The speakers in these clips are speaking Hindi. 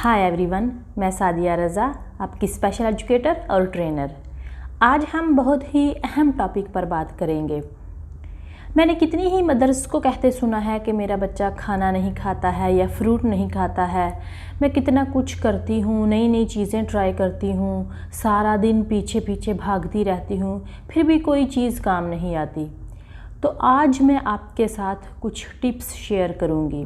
हाय एवरीवन, मैं सादिया रज़ा, आपकी स्पेशल एजुकेटर और ट्रेनर। आज हम बहुत ही अहम टॉपिक पर बात करेंगे। मैंने कितनी ही मदर्स को कहते सुना है कि मेरा बच्चा खाना नहीं खाता है या फ्रूट नहीं खाता है। मैं कितना कुछ करती हूँ, नई नई चीज़ें ट्राई करती हूँ, सारा दिन पीछे पीछे भागती रहती हूँ, फिर भी कोई चीज़ काम नहीं आती। तो आज मैं आपके साथ कुछ टिप्स शेयर करूँगी।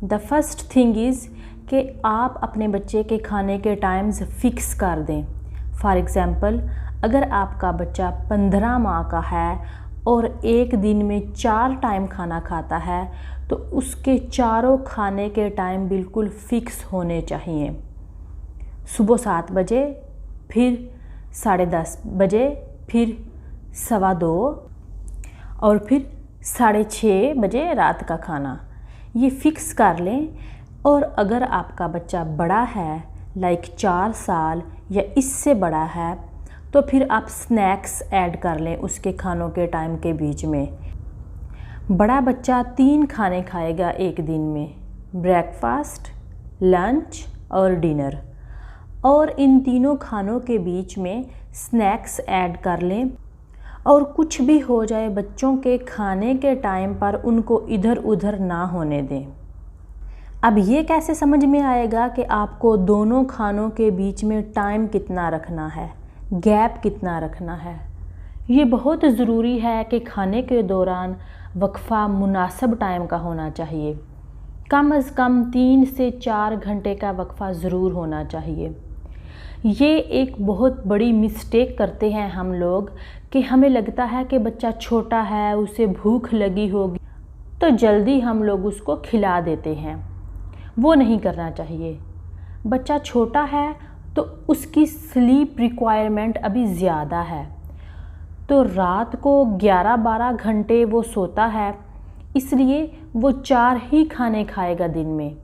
द फर्स्ट थिंग इज़ कि आप अपने बच्चे के खाने के टाइम्स फिक्स कर दें। फॉर एग्ज़ाम्पल, अगर आपका बच्चा 15 माह का है और एक दिन में 4 टाइम खाना खाता है तो उसके चारों खाने के टाइम बिल्कुल फिक्स होने चाहिए। सुबह 7 बजे, फिर 10:30 बजे, फिर 2:15 और फिर 6:30 बजे रात का खाना। ये फिक्स कर लें। और अगर आपका बच्चा बड़ा है, लाइक 4 साल या इससे बड़ा है, तो फिर आप स्नैक्स ऐड कर लें उसके खानों के टाइम के बीच में। बड़ा बच्चा 3 खाने खाएगा एक दिन में, ब्रेकफास्ट, लंच और डिनर, और इन तीनों खानों के बीच में स्नैक्स ऐड कर लें। और कुछ भी हो जाए, बच्चों के खाने के टाइम पर उनको इधर उधर ना होने दें। अब ये कैसे समझ में आएगा कि आपको दोनों खानों के बीच में टाइम कितना रखना है, गैप कितना रखना है। ये बहुत ज़रूरी है कि खाने के दौरान वक्फ़ा मुनासिब टाइम का होना चाहिए। कम से कम 3 से 4 घंटे का वक्फ़ा ज़रूर होना चाहिए। ये एक बहुत बड़ी मिस्टेक करते हैं हम लोग कि हमें लगता है कि बच्चा छोटा है, उसे भूख लगी होगी, तो जल्दी हम लोग उसको खिला देते हैं। वो नहीं करना चाहिए। बच्चा छोटा है तो उसकी स्लीप रिक्वायरमेंट अभी ज़्यादा है, तो रात को 11-12 घंटे वो सोता है, इसलिए वो 4 ही खाने खाएगा दिन में।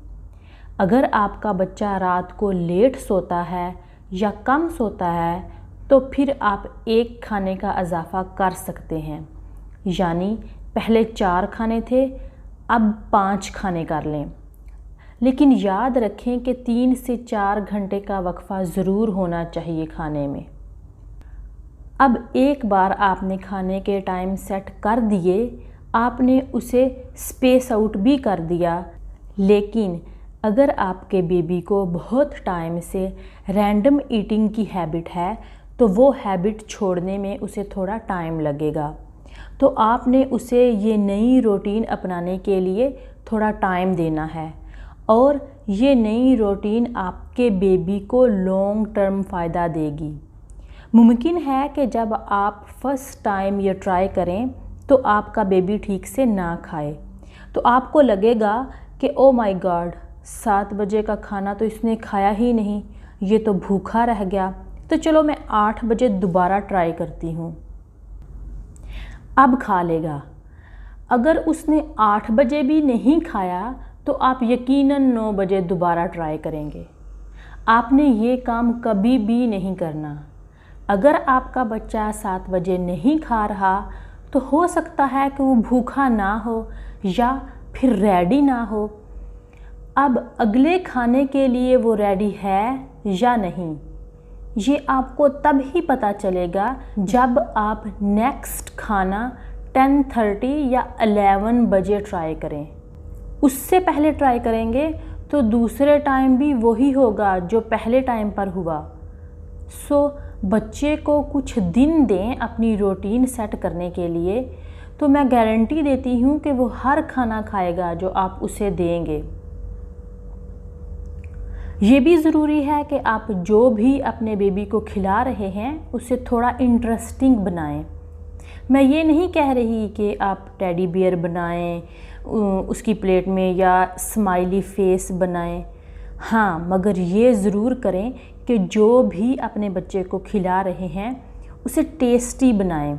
अगर आपका बच्चा रात को लेट सोता है या कम सोता है तो फिर आप 1 खाने का इजाफ़ा कर सकते हैं। यानी पहले 4 खाने थे, अब 5 खाने कर लें। लेकिन याद रखें कि 3 से 4 घंटे का वक्फ़ा ज़रूर होना चाहिए खाने में। अब एक बार आपने खाने के टाइम सेट कर दिए, आपने उसे स्पेस आउट भी कर दिया। लेकिन अगर आपके बेबी को बहुत टाइम से रैंडम ईटिंग की हैबिट है तो वो हैबिट छोड़ने में उसे थोड़ा टाइम लगेगा। तो आपने उसे ये नई रूटीन अपनाने के लिए थोड़ा टाइम देना है। और ये नई रूटीन आपके बेबी को लॉन्ग टर्म फ़ायदा देगी। मुमकिन है कि जब आप फर्स्ट टाइम ये ट्राई करें तो आपका बेबी ठीक से ना खाए, तो आपको लगेगा कि ओ माय गॉड, 7 बजे का खाना तो इसने खाया ही नहीं, ये तो भूखा रह गया, तो चलो मैं 8 बजे दोबारा ट्राई करती हूँ। अब खा लेगा। अगर उसने 8 बजे भी नहीं खाया तो आप यकीनन 9 बजे दोबारा ट्राई करेंगे। आपने ये काम कभी भी नहीं करना। अगर आपका बच्चा 7 बजे नहीं खा रहा तो हो सकता है कि वो भूखा ना हो या फिर रेडी ना हो। अब अगले खाने के लिए वो रेडी है या नहीं, ये आपको तब ही पता चलेगा जब आप नेक्स्ट खाना 10:30 या 11 बजे ट्राई करें। उससे पहले ट्राई करेंगे तो दूसरे टाइम भी वही होगा जो पहले टाइम पर हुआ। बच्चे को कुछ दिन दें अपनी रूटीन सेट करने के लिए, तो मैं गारंटी देती हूँ कि वो हर खाना खाएगा जो आप उसे देंगे। ये भी ज़रूरी है कि आप जो भी अपने बेबी को खिला रहे हैं उसे थोड़ा इंटरेस्टिंग बनाएं। मैं ये नहीं कह रही कि आप टेडी बियर बनाएं उसकी प्लेट में या स्माइली फेस बनाएं। हाँ, मगर ये ज़रूर करें कि जो भी अपने बच्चे को खिला रहे हैं उसे टेस्टी बनाएं।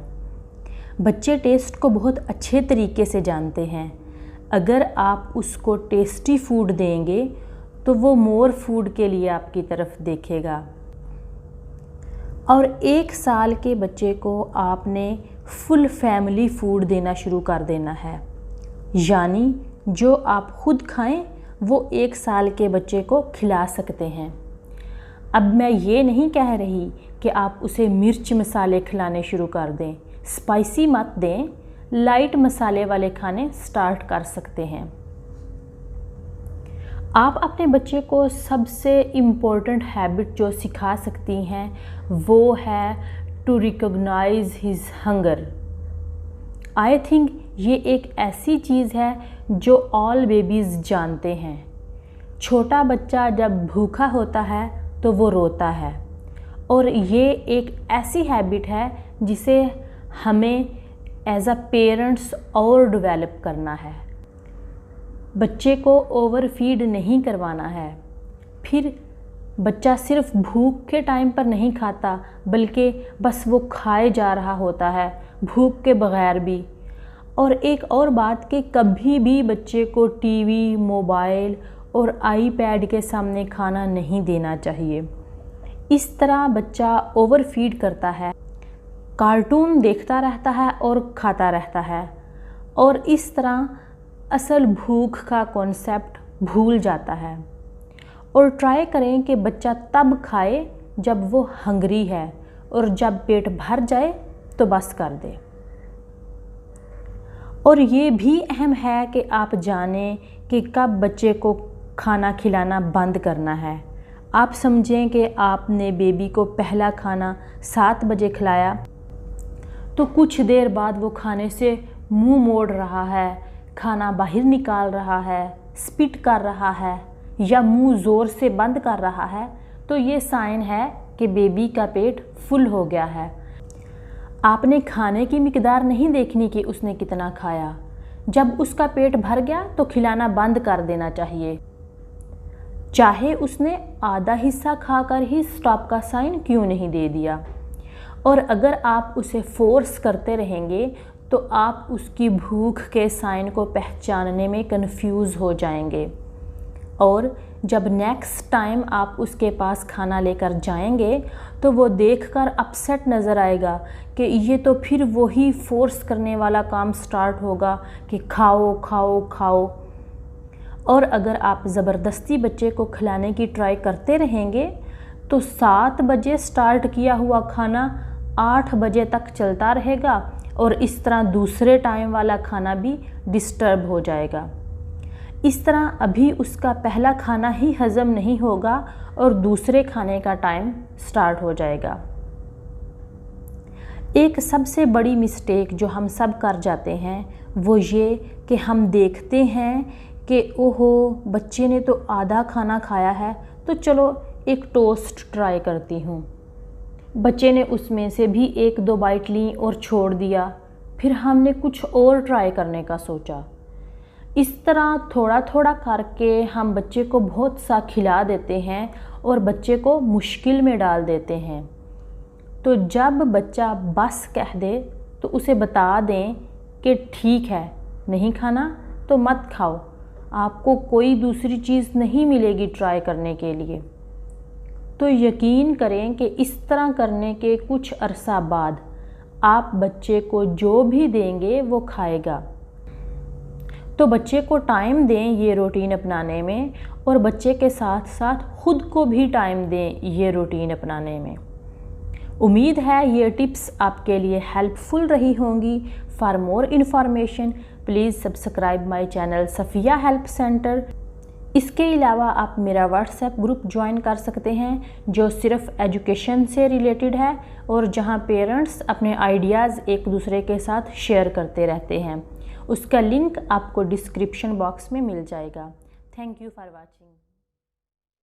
बच्चे टेस्ट को बहुत अच्छे तरीके से जानते हैं। अगर आप उसको टेस्टी फूड देंगे तो वो मोर फूड के लिए आपकी तरफ देखेगा। और 1 साल के बच्चे को आपने फुल फैमिली फूड देना शुरू कर देना है। यानी जो आप खुद खाएं वो 1 साल के बच्चे को खिला सकते हैं। अब मैं ये नहीं कह रही कि आप उसे मिर्च मसाले खिलाने शुरू कर दें, स्पाइसी मत दें, लाइट मसाले वाले खाने स्टार्ट कर सकते हैं। आप अपने बच्चे को सबसे इम्पोर्टेंट हैबिट जो सिखा सकती हैं वो है to recognise his hunger. I think ये एक ऐसी चीज़ है जो ऑल बेबीज़ जानते हैं। छोटा बच्चा जब भूखा होता है तो वो रोता है, और ये एक ऐसी हैबिट है जिसे हमें एज अ पेरेंट्स और डेवलप करना है। बच्चे को ओवर फीड नहीं करवाना है। फिर बच्चा सिर्फ भूख के टाइम पर नहीं खाता, बल्कि बस वो खाए जा रहा होता है भूख के बगैर भी। और एक और बात कि कभी भी बच्चे को टीवी, मोबाइल और आईपैड के सामने खाना नहीं देना चाहिए। इस तरह बच्चा ओवर फीड करता है, कार्टून देखता रहता है और खाता रहता है, और इस तरह असल भूख का कॉन्सेप्ट भूल जाता है। और ट्राई करें कि बच्चा तब खाए जब वो हंग्री है, और जब पेट भर जाए तो बस कर दे। और ये भी अहम है कि आप जानें कि कब बच्चे को खाना खिलाना बंद करना है। आप समझें कि आपने बेबी को पहला खाना 7 बजे खिलाया, तो कुछ देर बाद वो खाने से मुंह मोड़ रहा है, खाना बाहर निकाल रहा है, स्पिट कर रहा है या मुंह ज़ोर से बंद कर रहा है, तो ये साइन है कि बेबी का पेट फुल हो गया है। आपने खाने की मिकदार नहीं देखनी कि उसने कितना खाया। जब उसका पेट भर गया तो खिलाना बंद कर देना चाहिए, चाहे उसने आधा हिस्सा खाकर ही स्टॉप का साइन क्यों नहीं दे दिया। और अगर आप उसे फोर्स करते रहेंगे तो आप उसकी भूख के साइन को पहचानने में कंफ्यूज हो जाएंगे, और जब नेक्स्ट टाइम आप उसके पास खाना लेकर जाएंगे तो वो देखकर अपसेट नज़र आएगा कि ये तो फिर वही फोर्स करने वाला काम स्टार्ट होगा कि खाओ खाओ खाओ। और अगर आप ज़बरदस्ती बच्चे को खिलाने की ट्राई करते रहेंगे तो 7 बजे स्टार्ट किया हुआ खाना 8 बजे तक चलता रहेगा, और इस तरह दूसरे टाइम वाला खाना भी डिस्टर्ब हो जाएगा। इस तरह अभी उसका पहला खाना ही हज़म नहीं होगा और दूसरे खाने का टाइम स्टार्ट हो जाएगा। एक सबसे बड़ी मिस्टेक जो हम सब कर जाते हैं वो ये कि हम देखते हैं कि ओहो बच्चे ने तो आधा खाना खाया है, तो चलो एक टोस्ट ट्राई करती हूँ। बच्चे ने उसमें से भी 1-2 बाइट ली और छोड़ दिया, फिर हमने कुछ और ट्राई करने का सोचा। इस तरह थोड़ा थोड़ा करके हम बच्चे को बहुत सा खिला देते हैं और बच्चे को मुश्किल में डाल देते हैं। तो जब बच्चा बस कह दे तो उसे बता दें कि ठीक है, नहीं खाना तो मत खाओ, आपको कोई दूसरी चीज़ नहीं मिलेगी ट्राई करने के लिए। तो यकीन करें कि इस तरह करने के कुछ अरसा बाद आप बच्चे को जो भी देंगे वो खाएगा। तो बच्चे को टाइम दें ये रूटीन अपनाने में, और बच्चे के साथ साथ खुद को भी टाइम दें ये रूटीन अपनाने में। उम्मीद है ये टिप्स आपके लिए हेल्पफुल रही होंगी। For more information please subscribe my channel Safiya help centre. इसके अलावा आप मेरा व्हाट्सएप ग्रुप ज्वाइन कर सकते हैं जो सिर्फ एजुकेशन से रिलेटेड है और जहां पेरेंट्स अपने आइडियाज़ एक दूसरे के साथ शेयर करते रहते हैं। उसका लिंक आपको डिस्क्रिप्शन बॉक्स में मिल जाएगा। Thank you for watching.